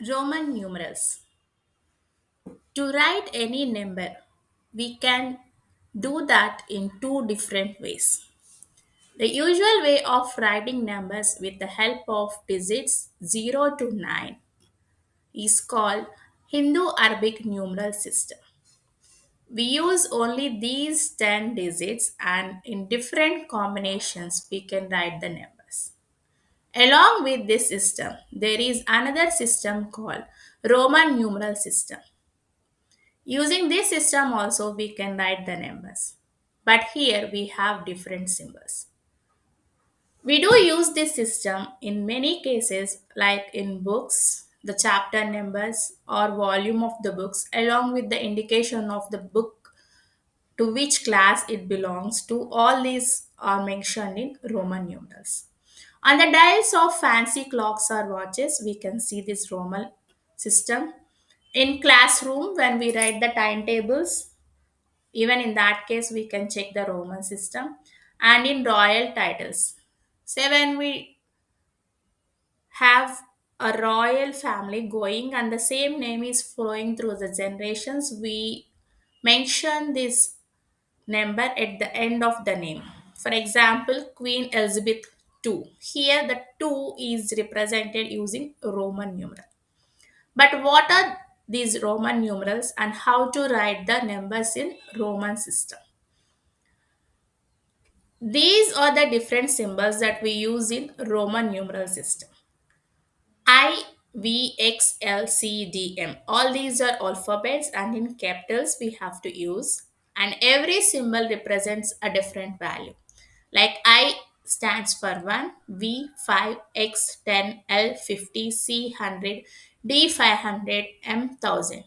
Roman numerals. To write any number, we can do that in two different ways. The usual way of writing numbers with the help of digits 0 to 9 is called Hindu Arabic numeral system. We use only these 10 digits and in different combinations we can write the numbers. Along with this system, there is another system called Roman numeral system. Using this system also we can write the numbers. But here we have different symbols. We do use this system in many cases like in books, the chapter numbers or volume of the books along with the indication of the book to which class it belongs to. All these are mentioned in Roman numerals. On the dials of fancy clocks or watches, we can see this Roman system. In classroom, when we write the timetables, even in that case, we can check the Roman system. And in royal titles, say when we have a royal family going and the same name is flowing through the generations, we mention this number at the end of the name. For example, Queen Elizabeth II. Here the 2 is represented using Roman numeral. But what are these Roman numerals and how to write the numbers in Roman system? These are the different symbols that we use in Roman numeral system. I, V, X, L, C, D, M. All these are alphabets and in capitals we have to use. And every symbol represents a different value. Like I stands for 1, V 5, X 10, L 50, C 100, D 500, M 1000.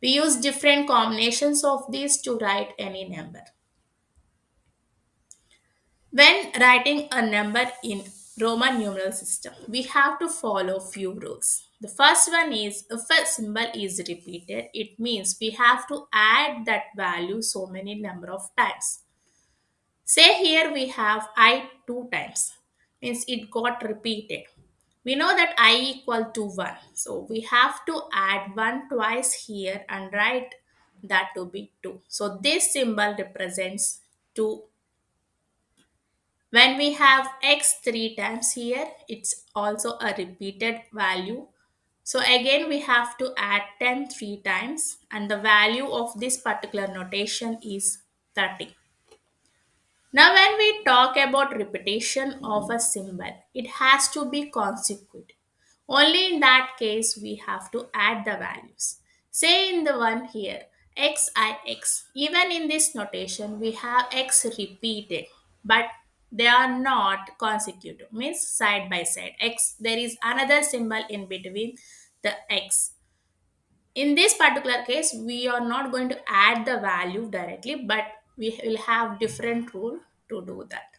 We use different combinations of these to write any number. When writing a number in Roman numeral system, we have to follow few rules. The first one is if a symbol is repeated, it means we have to add that value so many number of times. Say here we have I two times, means it got repeated. We know that I equal to 1. So we have to add 1 twice here and write that to be 2. So this symbol represents 2. When we have x 3 times here, it's also a repeated value. So again we have to add 10 3 times and the value of this particular notation is 30. Now, when we talk about repetition of a symbol, it has to be consecutive. Only in that case, we have to add the values. Say in the one here, xix. Even in this notation, we have x repeated, but they are not consecutive, means side by side. X, there is another symbol in between the x. In this particular case, we are not going to add the value directly, but we will have different rule to do that.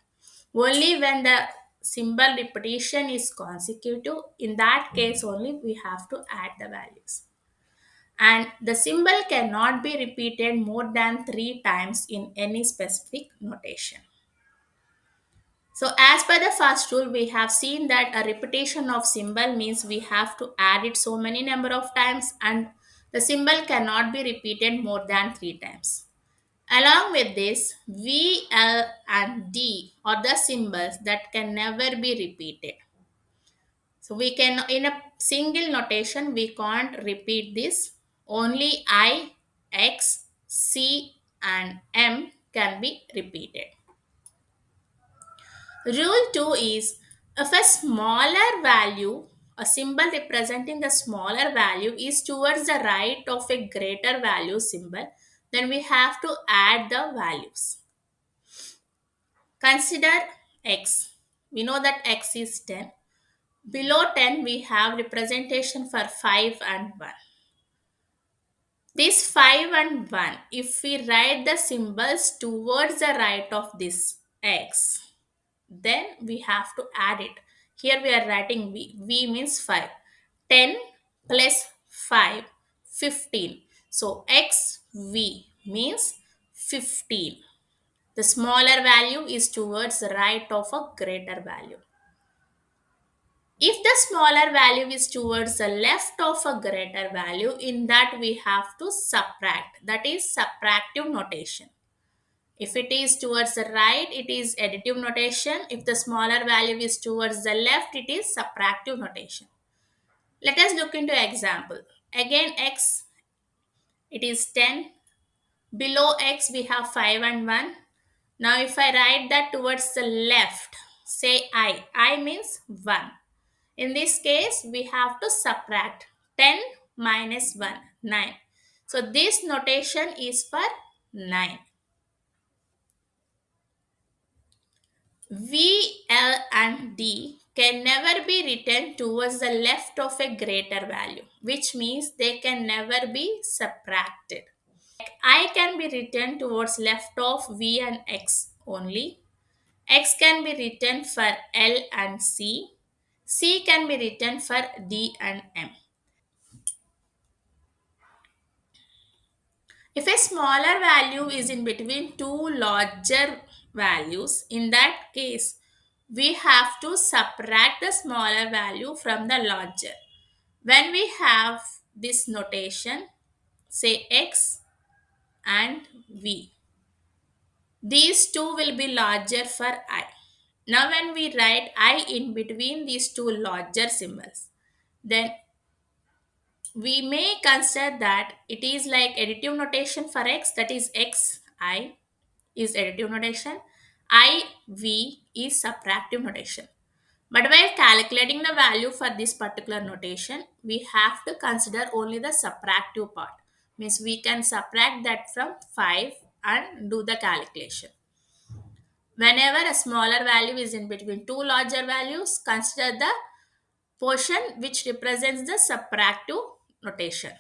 Only when the symbol repetition is consecutive, in that case only we have to add the values. And the symbol cannot be repeated more than 3 times in any specific notation. So as per the first rule, we have seen that a repetition of symbol means we have to add it so many number of times and the symbol cannot be repeated more than 3 times. Along with this, V, L and D are the symbols that can never be repeated. So we can, in a single notation, we can't repeat this. Only I, X, C and M can be repeated. Rule 2 is if a smaller value, a symbol representing the smaller value is towards the right of a greater value symbol, then we have to add the values. Consider x. We know that x is 10. Below 10, we have representation for 5 and 1. This 5 and 1, if we write the symbols towards the right of this x, then we have to add it. Here we are writing v. V means 5. 10 plus 5, 15. So xv means 15. The smaller value is towards the right of a greater value. If the smaller value is towards the left of a greater value, in that we have to subtract. That is subtractive notation. If it is towards the right, it is additive notation. If the smaller value is towards the left, it is subtractive notation. Let us look into example. Again, x, it is 10. Below x, we have 5 and 1. Now, if I write that towards the left, say I means 1. In this case, we have to subtract 10 minus 1, 9. So, this notation is for 9. V, L, and D can never be written towards the left of a greater value, which means they can never be subtracted. I can be written towards left of V and X only. X can be written for L and C. C can be written for D and M. If a smaller value is in between two larger values, in that case, we have to subtract the smaller value from the larger. When we have this notation, say X and V, these two will be larger for I. Now, when we write I in between these two larger symbols, then we may consider that it is like additive notation for x, that is xi is additive notation, iv is subtractive notation. But while calculating the value for this particular notation, we have to consider only the subtractive part. Means we can subtract that from 5 and do the calculation. Whenever a smaller value is in between two larger values, consider the portion which represents the subtractive notation.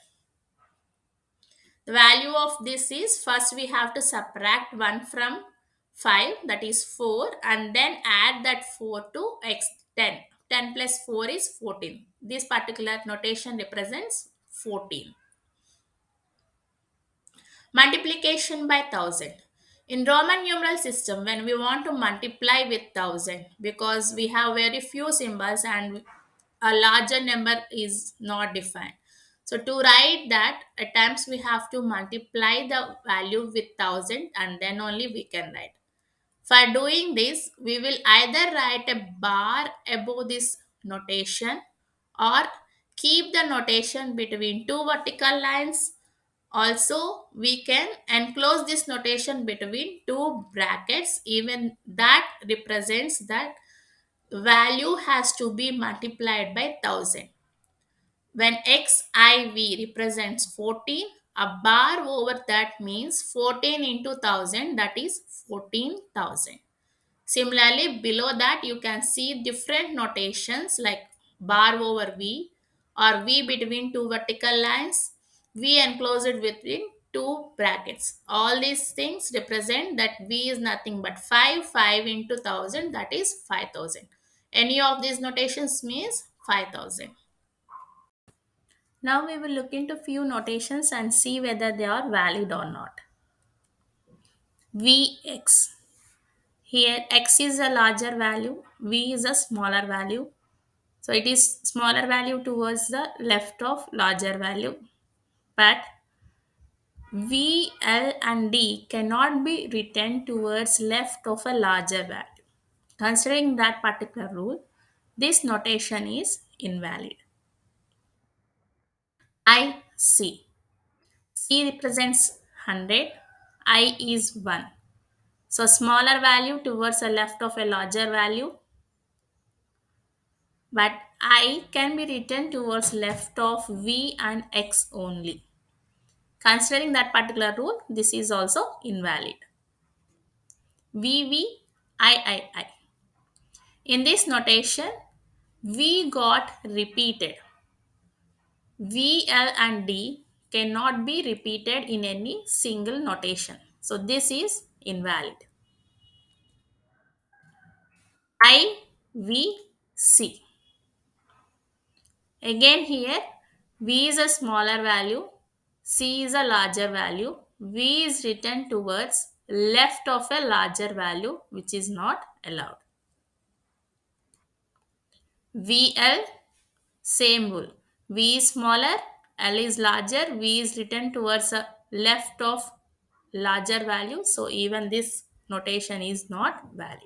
The value of this is, first we have to subtract 1 from 5, that is 4, and then add that 4 to x, 10. 10 plus 4 is 14. This particular notation represents 14. Multiplication by 1000. In Roman numeral system, when we want to multiply with 1000, because we have very few symbols and a larger number is not defined. So to write that, at times we have to multiply the value with 1000 and then only we can write. For doing this, we will either write a bar above this notation or keep the notation between two vertical lines. Also, we can enclose this notation between two brackets, even that represents that value has to be multiplied by 1000. When xiv represents 14, a bar over that means 14 into 1000, that is 14,000. Similarly, below that you can see different notations like bar over V or V between two vertical lines, V enclosed between two brackets. All these things represent that V is nothing but 5, 5 into 1000, that is 5000. Any of these notations means 5000. Now we will look into few notations and see whether they are valid or not. Vx. Here x is a larger value, v is a smaller value. So it is smaller value towards the left of larger value. But v, L and D cannot be written towards left of a larger value. Considering that particular rule, this notation is invalid. I C. C represents 100, I is 1. So smaller value towards the left of a larger value, but I can be written towards left of V and X only. Considering that particular rule, this is also invalid. V, I. In this notation, V got repeated. V, L and D cannot be repeated in any single notation. So this is invalid. I, V, C. Again here, V is a smaller value, C is a larger value. V is written towards left of a larger value, which is not allowed. VL, same rule. V is smaller, L is larger, V is written towards a left of larger value. So even this notation is not valid.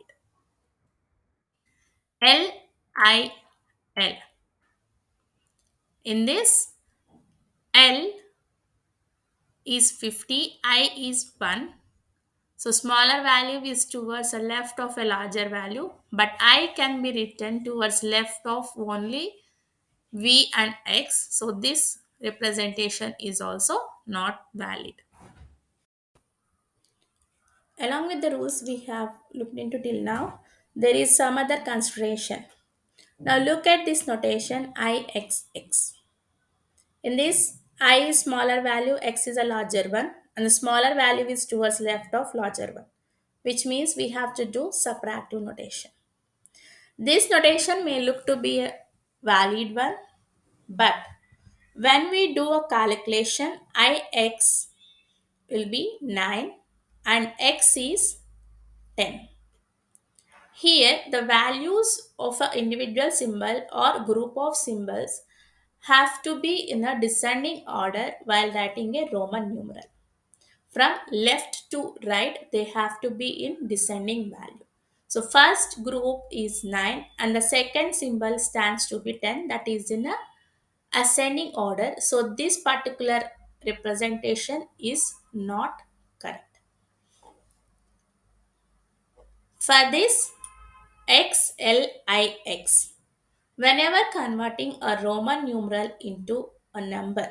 L, I, L. In this, L is 50, I is 1. So smaller value is towards the left of a larger value, but I can be written towards left of only V and X. So this representation is also not valid. Along with the rules we have looked into till now, there is some other consideration. Now look at this notation IXX. In this, I is smaller value, X is a larger one, and the smaller value is towards left of larger one, which means we have to do subtractive notation. This notation may look to be a valid one, but when we do a calculation, Ix will be 9 and X is 10. Here, the values of an individual symbol or group of symbols have to be in a descending order while writing a Roman numeral. From left to right, they have to be in descending value. So, first group is 9 and the second symbol stands to be 10, that is in a ascending order. So, this particular representation is not correct. For this, XLIX. Whenever converting a Roman numeral into a number,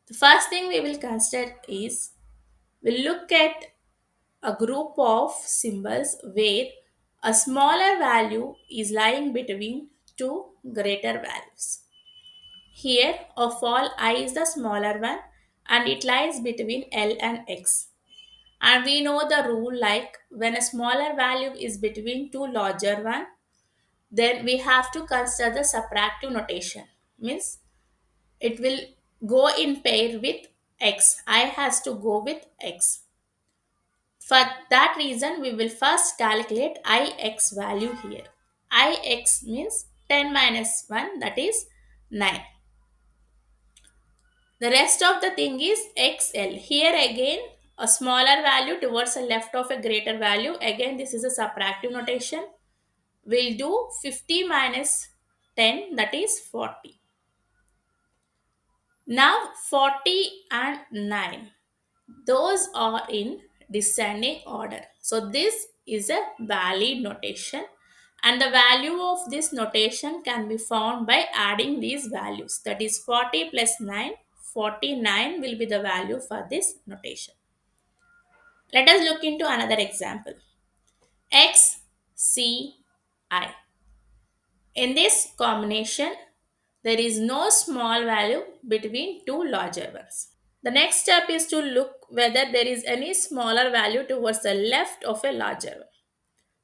the first thing we will consider is we'll look at a group of symbols where a smaller value is lying between two greater values. Here, of all, I is the smaller one and it lies between L and X. And we know the rule like when a smaller value is between two larger one, then we have to consider the subtractive notation. Means it will go in pair with X. I has to go with X. For that reason, we will first calculate Ix value here. Ix means 10 minus 1, that is 9. The rest of the thing is XL. Here again, a smaller value towards the left of a greater value. Again, this is a subtractive notation. We'll do 50 minus 10, that is 40. Now 40 and 9. Those are in descending order. So this is a valid notation and the value of this notation can be found by adding these values. That is 40 plus 9. 49 will be the value for this notation. Let us look into another example. X, C, I. In this combination, there is no small value between two larger ones. The next step is to look whether there is any smaller value towards the left of a larger one.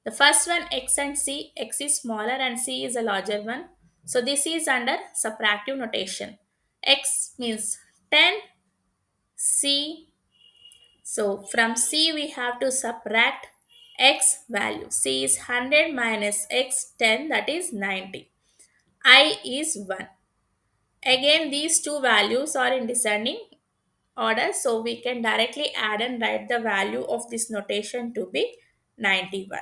The first one, X and C, X is smaller and C is a larger one. So this is under subtractive notation. X means 10, C. So from C we have to subtract X value. C is 100 minus X 10, that is 90. I is 1. Again, these two values are in descending order, so we can directly add and write the value of this notation to be 91.